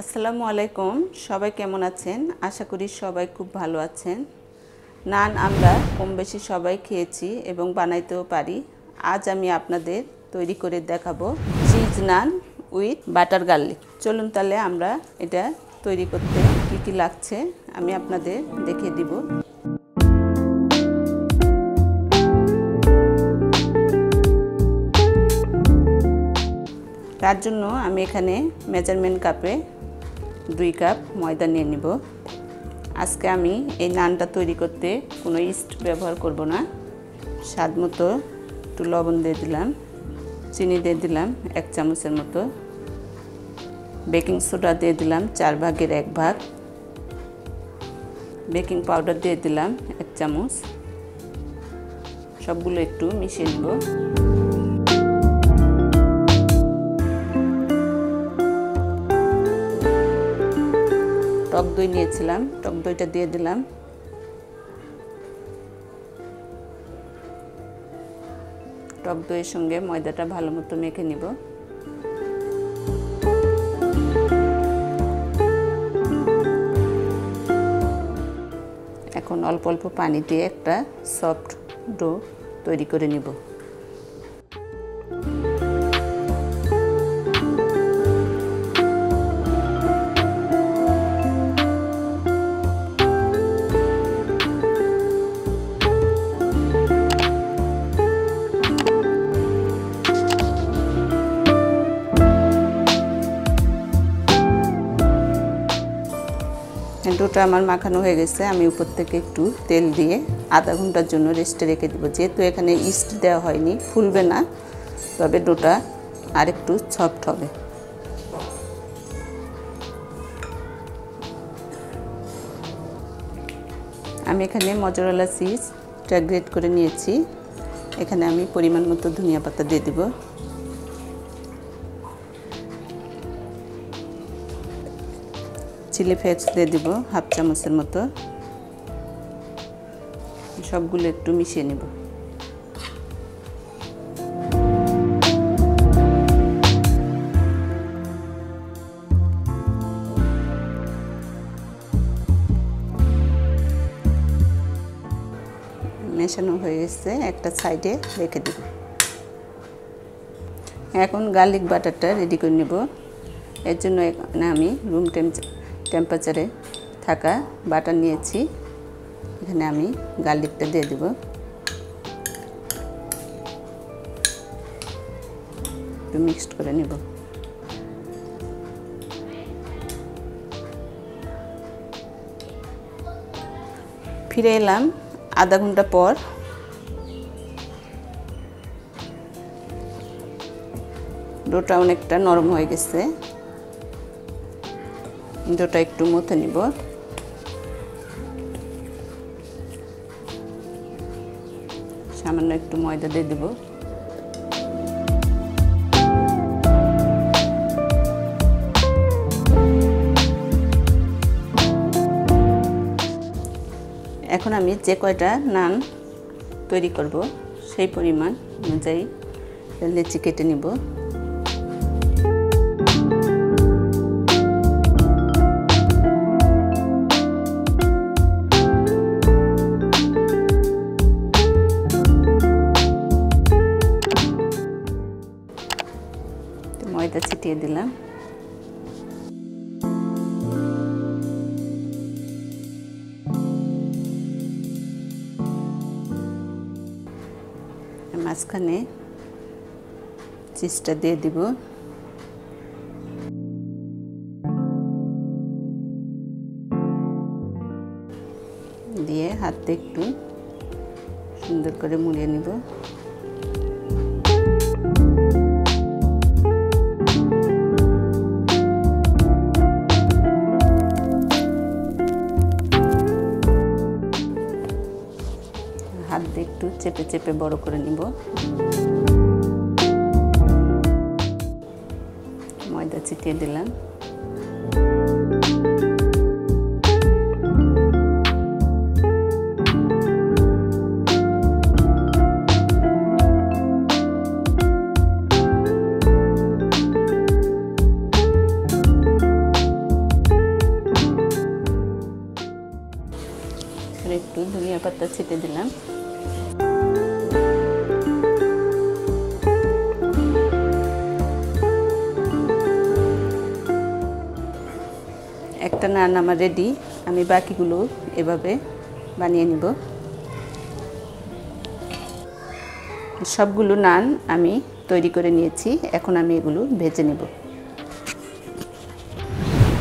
আসসালামু আলাইকুম সবাই কেমন আছেন আশা করি সবাই খুব ভালো আছেন নান আমরা কম বেশি সবাই খেয়েছি এবং বানাইতেও পারি আজ আমি আপনাদের তৈরি করে দেখাবো cheese naan with butter garlic চলুন তাহলে আমরা এটা তৈরি করতে কি কি লাগছে আমি আপনাদের দেখিয়ে দিব তার জন্য আমি এখানে মেজারমেন্ট কাপে 2 কাপ ময়দা নিয়ে নিব আজকে আমি এই নানটা তৈরি করতে কোনো ইস্ট ব্যবহার করব না স্বাদমতো একটু লবণ দিয়ে দিলাম চিনি দিয়ে দিলাম 1 চামচের মতো বেকিং সোডা দিয়ে দিলাম 4/1 ভাগ বেকিং পাউডার দিয়ে দিলাম 1 চামচ সবগুলো একটু মিশিয়ে নেব টক দই নিয়েছিলাম টক দইটা দিয়ে দিলাম টক দইয়ের সঙ্গে ময়দাটা ভালোমতো মেখে নিব এখন অল্প অল্প পানি দিয়ে একটা সফট ডো তৈরি করে নিব ডোটা আমার মাখানো হয়ে গেছে আমি উপর থেকে একটু তেল দিয়ে আধা ঘন্টার জন্য রেস্টে রেখে দেব যেহেতু এখানে ইস্ট দেওয়া হয়নি ফুলবে না তবে ডোটা আরেকটু সফট হবে আমি এখানে মজরেলা চিজটা গ্রেট করে নিয়েছি এখানে আমি পরিমাণ মতো ধনিয়া পাতা দিয়ে দেব চিলি ফ্লেক্স দিয়ে দিব 1/2 চামচের মতো সবগুলো একটু মিশিয়ে নেব মেশানো হয়ে গেছে একটা সাইডে রেখে দেব এখন গার্লিক বাটারটা রেডি করে নেব এর জন্য এখানে আমি রুম টেম্পারেচারে থাকা বাটার নিয়েছি এখানে আমি গার্লিকটা দিয়ে দেব একটু মিক্সড করে নেব ফিরে এলাম আধা ঘন্টা পর ডোটা অনেকটা নরম হয়ে গেছে ডোটা একটু মথে নিব সামান্য একটু ময়দা দিয়ে দেব এখন আমি যে কয়টা নান তৈরি করব সেই পরিমাণ অনুযায়ী লেচি কেটে নিব ময়দা ছিটিয়ে দিলাম মাঝখানে চিজটা দিয়ে দিব দিয়ে হাতে একটু সুন্দর করে মুড়িয়ে নিব হাত দিয়ে একটু চেপে চেপে বড় করে নিব ময়দা ছিটিয়ে দিলাম একটু ধনিয়া পাতা ছিটে দিলাম। একটা নান আমার রেডি। আমি বাকিগুলো এভাবে বানিয়ে নিব। সবগুলো নান আমি তৈরি করে নিয়েছি, এখন আমি এগুলো ভেজে নেব।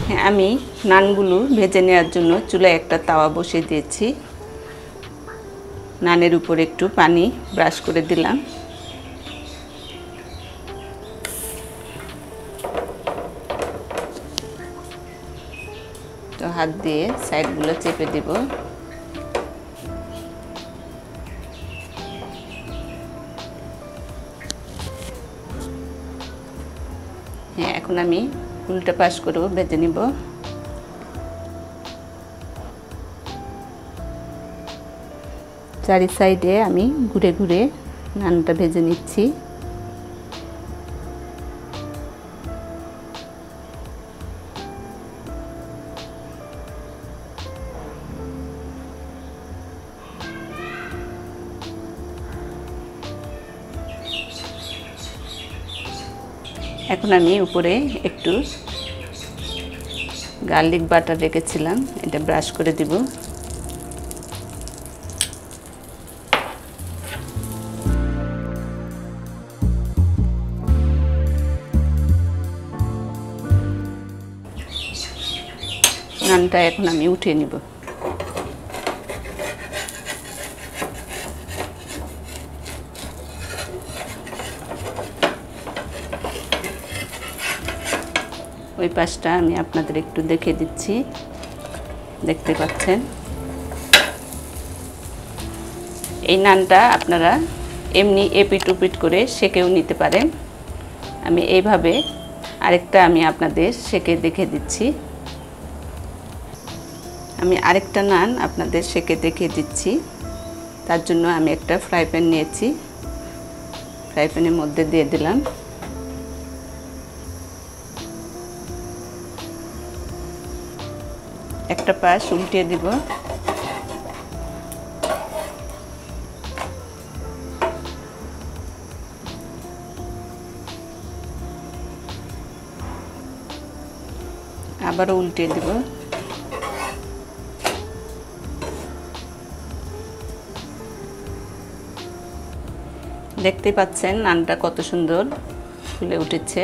হ্যাঁ, আমি নানগুলো ভেজে নেওয়ার জন্য চুলায় একটা তাওয়া বসিয়ে দিয়েছি। নানের উপর একটু পানি ব্রাশ করে দিলাম। তো হাত দিয়ে সাইডগুলো চেপে দিব। হ্যাঁ, এখন আমি উল্টা পাশ করেও ভেজে নিব। চারি সাইডে আমি ঘুরে ঘুরে নানটা ভেজে নিচ্ছি। এখন আমি উপরে একটু গার্লিক বাটার রেখেছিলাম, এটা ব্রাশ করে দিব। নানটা এখন আমি উঠিয়ে নিব। ওই পাশটা আমি আপনাদের একটু দেখে দিচ্ছি, দেখতে পাচ্ছেন। এই নানটা আপনারা এমনি এপিট উপিট করে সেকেও নিতে পারেন। আমি এইভাবে আরেকটা আমি আপনাদের সেকে দেখে দিচ্ছি। আমি আরেকটা নান আপনাদের সেকে দেখে দিচ্ছি। তার জন্য আমি একটা ফ্রাই প্যান নিয়েছি, ফ্রাই প্যানের মধ্যে দিয়ে দিলাম। একটা পাশ উল্টিয়ে দিব। আবারও উল্টিয়ে দিব। দেখতে পাচ্ছেন নানটা কত সুন্দর ফুলে উঠেছে।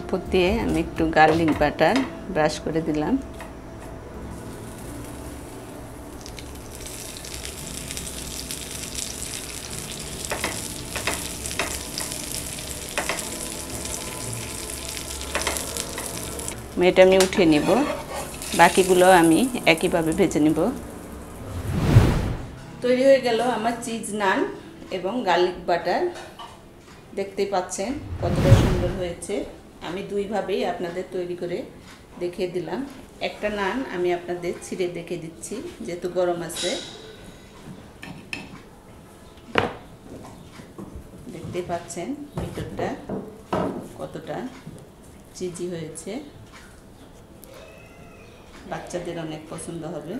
উপর দিয়ে আমি একটু গার্লিক বাটার ব্রাশ করে দিলাম। এটা আমি উঠিয়ে নিব। বাকিগুলো আমি একইভাবে ভেজে নিব। তৈরি হয়ে গেল আমার চিজ নান এবং গার্লিক বাটার। দেখতে পাচ্ছেন কতটা সুন্দর হয়েছে। আমি দুইভাবেই আপনাদের তৈরি করে দেখিয়ে দিলাম। একটা নান আমি আপনাদের ছিঁড়ে দেখে দিচ্ছি, যেহেতু গরম আছে। দেখতে পাচ্ছেন ভিতরটা কতটা চিজি হয়েছে। বাচ্চাদের অনেক পছন্দ হবে।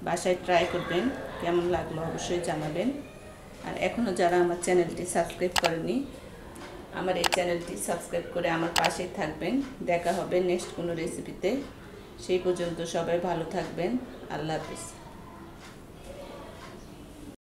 বাসায় ট্রাই করবেন, কেমন লাগলো অবশ্যই জানাবেন। আর এখনও যারা আমার চ্যানেলটি সাবস্ক্রাইব করেনি, আমার এই চ্যানেলটি সাবস্ক্রাইব করে আমার পাশেই থাকবেন। দেখা হবে নেক্সট কোনো রেসিপিতে। সেই পর্যন্ত সবাই ভালো থাকবেন। আল্লাহ হাফেজ।